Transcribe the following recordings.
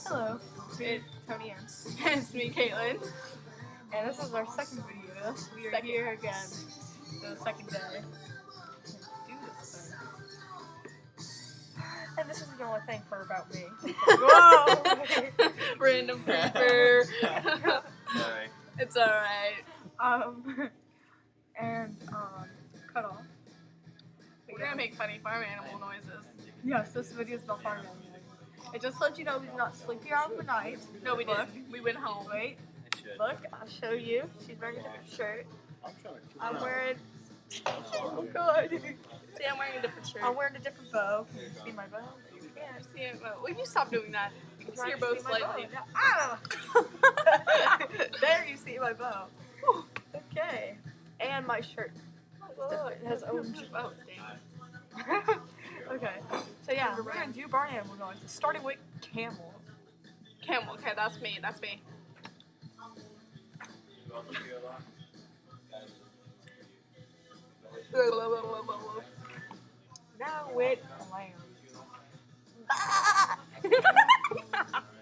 Hello, it's Tony and It's me, Caitlin. and this is our second video. We are here again for the second day. Do this thing. And this is the only thing for about me. Whoa! Random creeper. Sorry. It's alright. Cut off. We're gonna make funny farm animal noises. Yes, this video is about farm animals. It just lets you know we did not sleep here overnight. No, we didn't. We went home. Wait, It should. look, I'll show you. She's wearing a different shirt. I'm wearing. Oh god. See, I'm wearing a different shirt. I'm wearing a different bow. Can you see my bow? You I see it. Well, will you stop doing that? You can see your bow See my slightly. bow? Ah! There you see my bow. Okay. And my shirt. It has orange. Oh, damn. Okay. So yeah, we're gonna do barn animal noises, starting with camel. Camel. Okay, that's me. That's me. Now with lamb.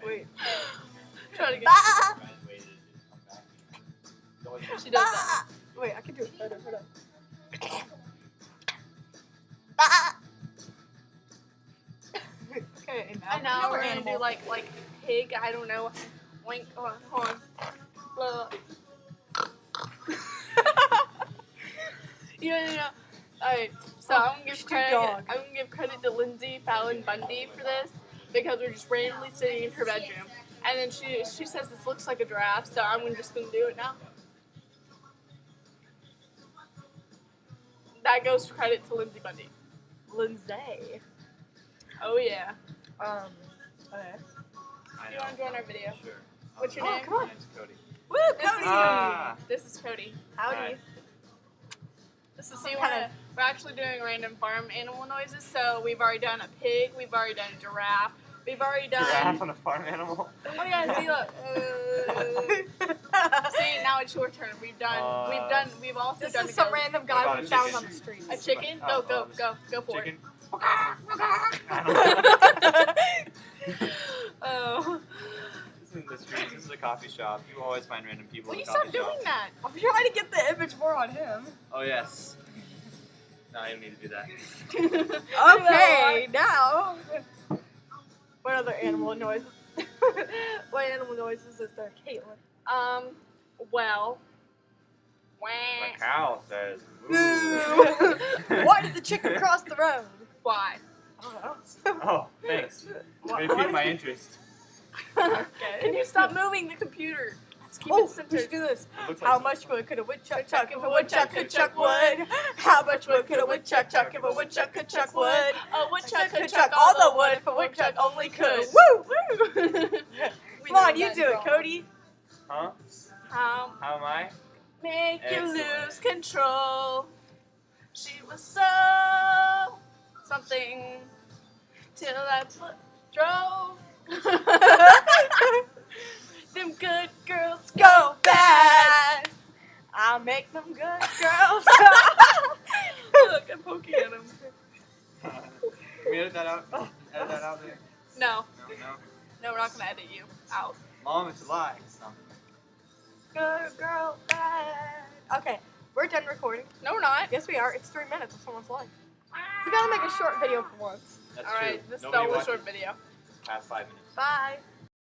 Wait. Try to get. She does that. Wait, I can do it better. Hold on. Okay, and And now we're gonna do like pig. I don't know. Wink. Hold on. Hold on. Yeah. Alright, so I'm gonna give credit to Lindsay Fallon Bundy for this because we're just randomly sitting in her bedroom, and then she says this looks like a giraffe, so I'm just gonna do it now. That goes credit to Lindsay Bundy. Lindsay. Oh yeah. Okay. Do you want to join our video? Sure. What's your Oh, name? come on. My name's Cody. Woo, This Cody! is This is Cody. Howdy. Hi. This is we're actually doing random farm animal noises. So we've already done a pig. We've already done a giraffe. We've already done. Giraffe on a farm animal? Oh yeah, see look. See, now it's your turn. We've also This done is a some goat. random What guy about we a found chicken? on the street. A chicken? Go for Chicken? it. Oh. This isn't the streets, this is a coffee shop. You always find random people Will in you a stop coffee doing shop. that? I'm trying to get the image more on him. Oh, yes. No, I don't need to do that. Okay, now. What other animal noises? What animal noises is there, Caitlin? Well. The cow says, Why did the chicken cross the road? Why? I don't know. Oh, thanks. May pique my interest. Okay. Can you stop moving the computer? Let's keep it Oh, we centered. should do this. It looks How like much wood could a woodchuck chuck if a woodchuck could chuck wood? How much wood could a woodchuck chuck if a woodchuck could chuck wood? A woodchuck Could could chuck all the wood if a woodchuck only could. Woo! Come on, you do it, Cody. Huh? How How am I? make you Excellent. lose control? She was so something till I drove. Them good girls Go bad. I'll make them good girls. Look, I'm poking at him. Can we edit that out? Edit that out there? No, No. we're not gonna edit you out. Mom, it's a lie. No. Good girl bad. Okay, we're done recording. No, we're not. Yes, we are. It's 3 minutes of someone's life. We gotta make a short video for once. That's All right, true. this is Nobody the watches short video. past 5 minutes. Bye.